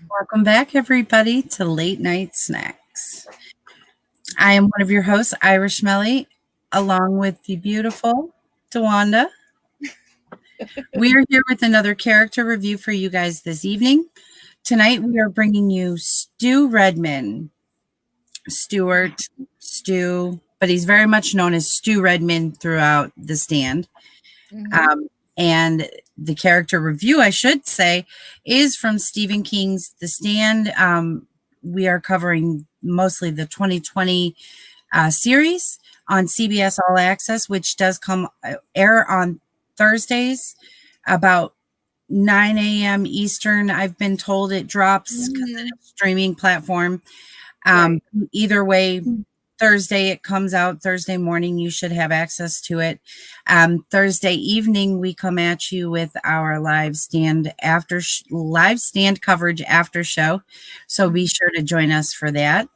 Welcome back, everybody, to Late Night Snacks. I am one of your hosts, Irish Melly, along with the beautiful Tawanda. We are here with another character review for you guys this evening. Tonight, we are bringing you Stu Redman. Stuart, Stu, but he's very much known as Stu Redman throughout The Stand. And the character review, I should say, is from Stephen King's The Stand. We are covering mostly the 2020 series on CBS All Access, which does air on Thursdays about 9 a.m. Eastern. I've been told it drops because it's a streaming platform. Either way, Thursday it comes out. Thursday morning you should have access to it. Thursday evening we come at you with our live stand coverage after show. So be sure to join us for that.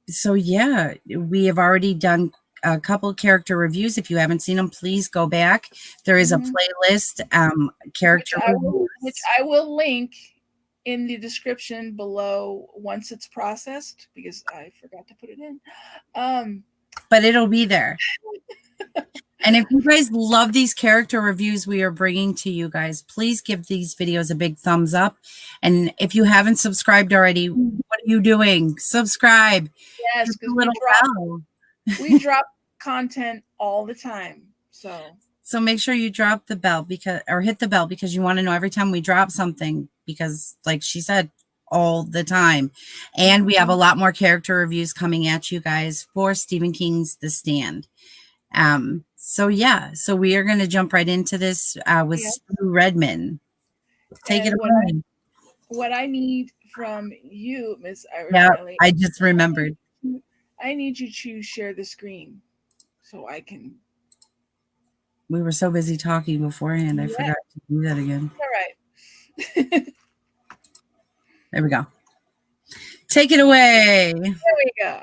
So yeah, we have already done a couple character reviews. If you haven't seen them, please go back. There is a playlist, which I will link in the description below once it's processed, because I forgot to put it in. But it'll be there. And if you guys love these character reviews we are bringing to you guys, please give these videos a big thumbs up. And if you haven't subscribed already, what are you doing? Subscribe. Yes, because we drop content all the time. So make sure you drop the bell hit the bell, because you want to know every time we drop something, because like she said, all the time. And we have a lot more character reviews coming at you guys for Stephen King's The Stand. So we are going to jump right into this with Stu Redman. Take it away. What I need from you, Miss Irish Melly, I just remembered. I need you to share the screen so I can. We were so busy talking beforehand, I forgot to do that again. All right. There we go. Take it away. There we go.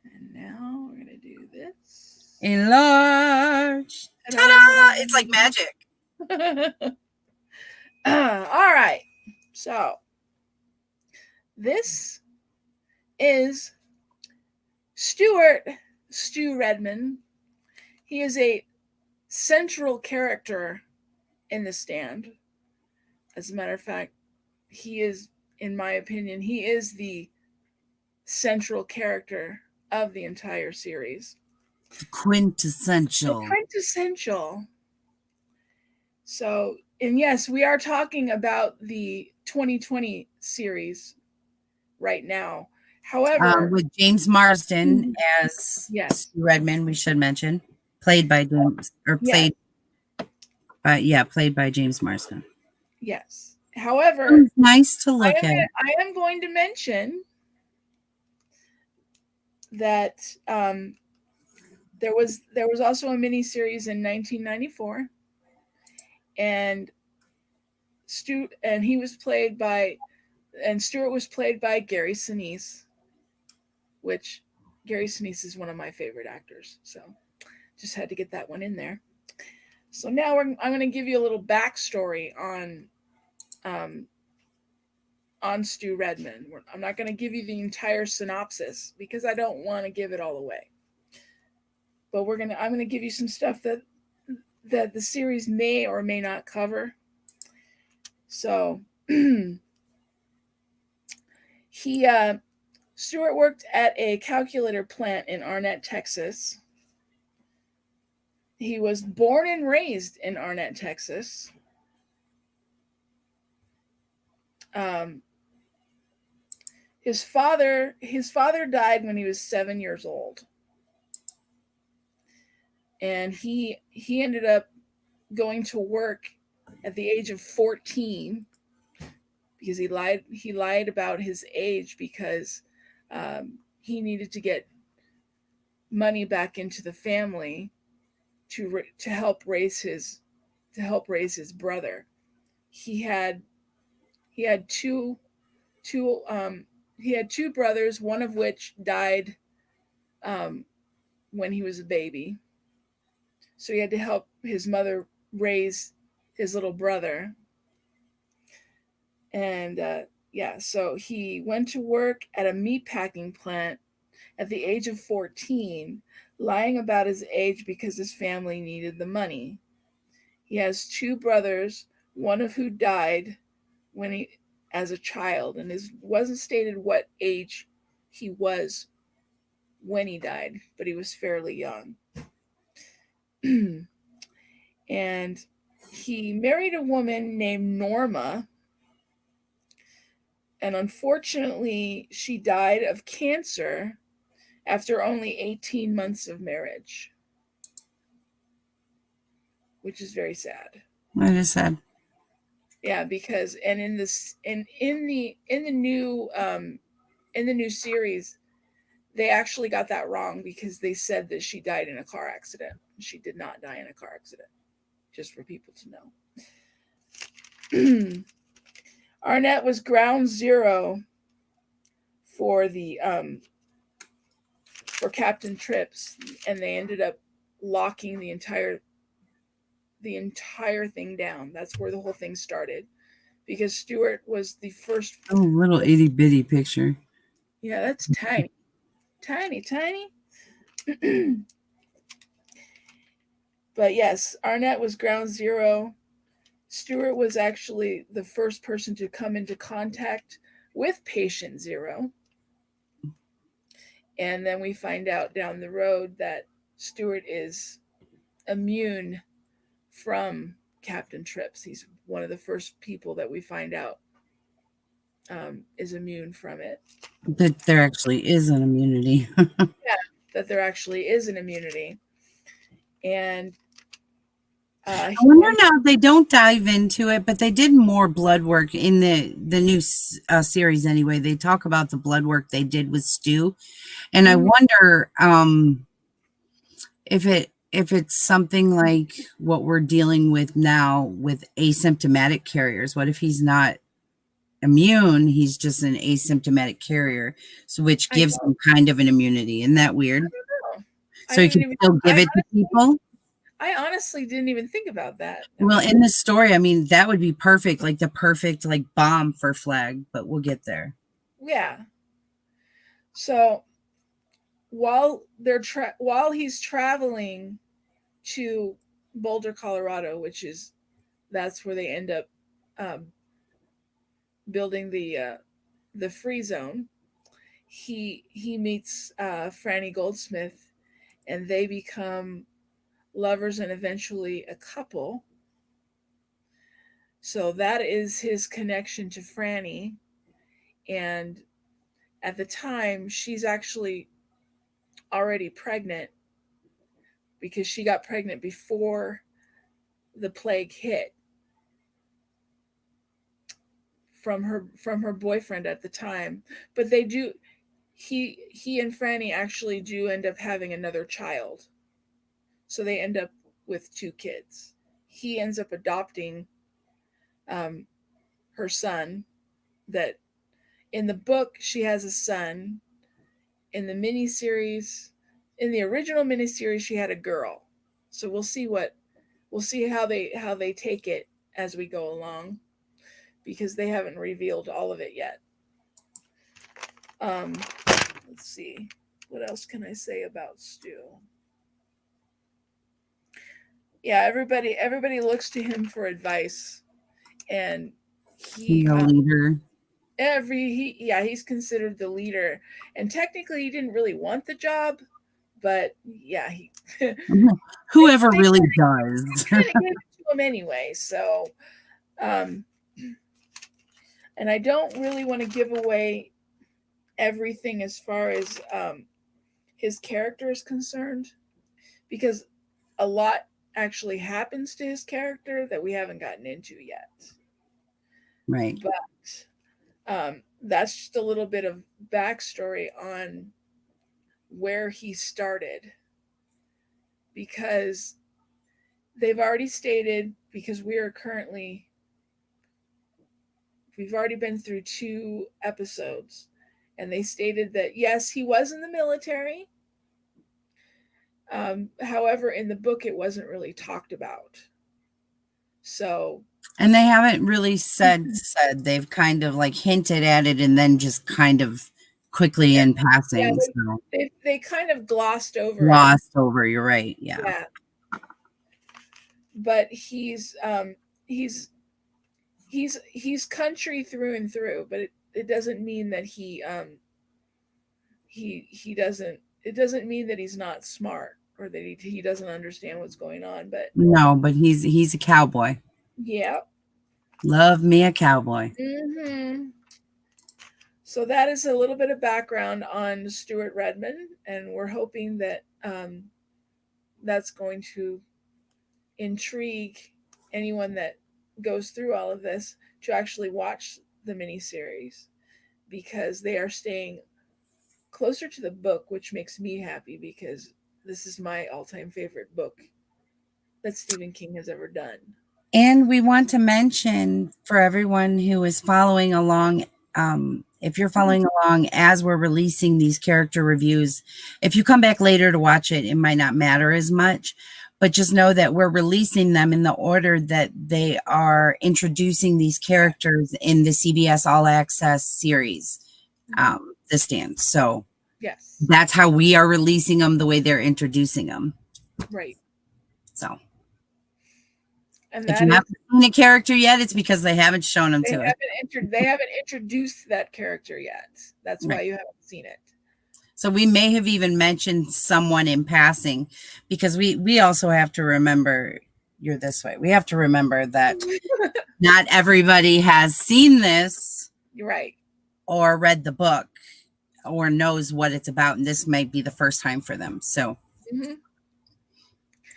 And now we're going to do this. Enlarge. Ta-da! It's like magic. All right. So this is Stu Redman. He is a central character in The Stand. As a matter of fact, he is, in my opinion, he is the central character of the entire series. Quintessential. So, and yes, we are talking about the 2020 series right now. However, with James Marsden as Stu Redman, we should mention, played by James Marsden. Yes. However, nice to look at. I am going to mention that there was also a miniseries in 1994, and Stuart was played by Gary Sinise, which Gary Sinise is one of my favorite actors. So just had to get that one in there. So now I'm going to give you a little backstory on Stu Redman. I'm not going to give you the entire synopsis because I don't want to give it all away. But I'm going to give you some stuff that the series may or may not cover. So Stuart worked at a calculator plant in Arnett, Texas. He was born and raised in Arnett, Texas. His father died when he was 7 years old, and he ended up going to work at the age of 14 because he lied about his age because he needed to get money back into the family to help raise his brother. He had two brothers, one of which died when he was a baby. So he had to help his mother raise his little brother. And yeah, so he went to work at a meatpacking plant at the age of 14, lying about his age because his family needed the money. He has two brothers, one of who died when he as a child, and it wasn't stated what age he was when he died, but he was fairly young. And he married a woman named Norma, and unfortunately, she died of cancer after only 18 months of marriage, which is very sad. I just said, Yeah, because and in this in the new in the new series, they actually got that wrong because they said that she died in a car accident. She did not die in a car accident, just for people to know. Arnett was ground zero for the for Captain Trips, and they ended up locking the entire thing down. That's where the whole thing started, because Stuart was the first. oh, little itty bitty picture. Yeah, that's tiny, tiny, tiny. But yes, Arnett was ground zero. Stuart was actually the first person to come into contact with patient zero. And then we find out down the road that Stuart is immune from Captain Trips. He's one of the first people that we find out is immune from it. That there actually is an immunity. Yeah, that there actually is an immunity. And I wonder now they don't dive into it, but they did more blood work in the new series anyway. They talk about the blood work they did with Stu, and I wonder if it's something like what we're dealing with now with asymptomatic carriers. What if he's not immune? He's just an asymptomatic carrier, so which gives him kind of an immunity. Isn't that weird? So you can still give it to people. I honestly didn't even think about that. Well, in this story, I mean, that would be perfect, like the perfect like bomb for Flag, but we'll get there. Yeah. So while he's traveling to Boulder, Colorado, which is that's where they end up um, building the free zone. He meets Franny Goldsmith, and they become lovers and eventually a couple. So that is his connection to Franny, and at the time she's actually already pregnant because she got pregnant before the plague hit from her boyfriend at the time. But they do he and Franny actually do end up having another child. So they end up with two kids. He ends up adopting um, her son. That in the book she has a son. In the miniseries, in the original miniseries, she had a girl. So we'll see how they take it as we go along, because they haven't revealed all of it yet. Um, let's see, what else can I say about Stu? Yeah, everybody looks to him for advice, and he Leader. He's considered the leader, and technically he didn't really want the job, but yeah, he whoever really does kind of gave it to him anyway. So, um, and I don't really want to give away everything as far as his character is concerned, because a lot actually happens to his character that we haven't gotten into yet. Right. But that's just a little bit of backstory on where he started, because they've already stated, because we've already been through 2 episodes, and they stated that yes, he was in the military, However, in the book, it wasn't really talked about. So And they haven't really said. They've kind of like hinted at it and then just kind of quickly yeah, in yeah, passing. So they kind of glossed over it. glossed over. You're right. Yeah. Yeah, but he's he's country through and through. But it doesn't mean that he doesn't. It doesn't mean that he's not smart or that he doesn't understand what's going on. But No, but he's a cowboy. yeah. Love me a cowboy. Hmm. So that is a little bit of background on Stuart Redman, and we're hoping that that's going to intrigue anyone that goes through all of this to actually watch the miniseries, because they are staying closer to the book, which makes me happy because this is my all-time favorite book that Stephen King has ever done. And we want to mention for everyone who is following along, if you're following along as we're releasing these character reviews, if you come back later to watch it, it might not matter as much. But just know that we're releasing them in the order that they are introducing these characters in the CBS All Access series, The Stand. So Yes. that's how we are releasing them, the way they're introducing them. Right. So And if that you is, haven't seen a character yet, it's because they haven't shown them they to us. haven't introduced that character yet. That's why Right. you haven't seen it. So we may have even mentioned someone in passing, because we also have to remember, you're this way. We have to remember that not everybody has seen this You're right. or read the book or knows what it's about, and this might be the first time for them. So Hmm.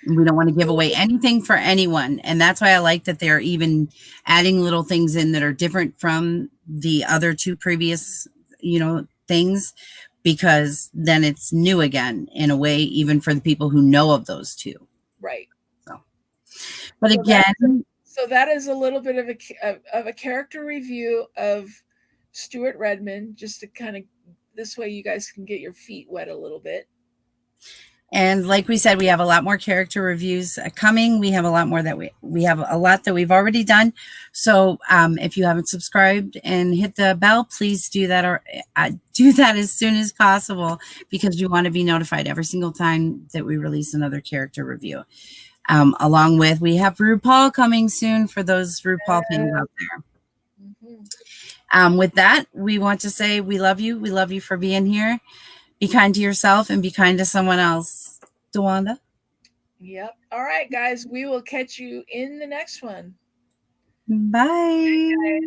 we don't want to give away anything for anyone. And that's why I like that they're even adding little things in that are different from the other two previous, things, because then it's new again in a way, even for the people who know of those two. Right. So, but So that again, so that is a little bit of a character review of Stuart Redman, just to kind of, this way you guys can get your feet wet a little bit. and like we said, we have a lot more character reviews coming. We have a lot more that we have a lot that we've already done. So if you haven't subscribed and hit the bell, please do that, or do that as soon as possible, because you want to be notified every single time that we release another character review. Along with, we have RuPaul coming soon for those RuPaul fans out there. With that, we want to say we love you. We love you for being here. Be kind to yourself and be kind to someone else. DeWanda? Yep. All right, guys. We will catch you in the next one. Bye.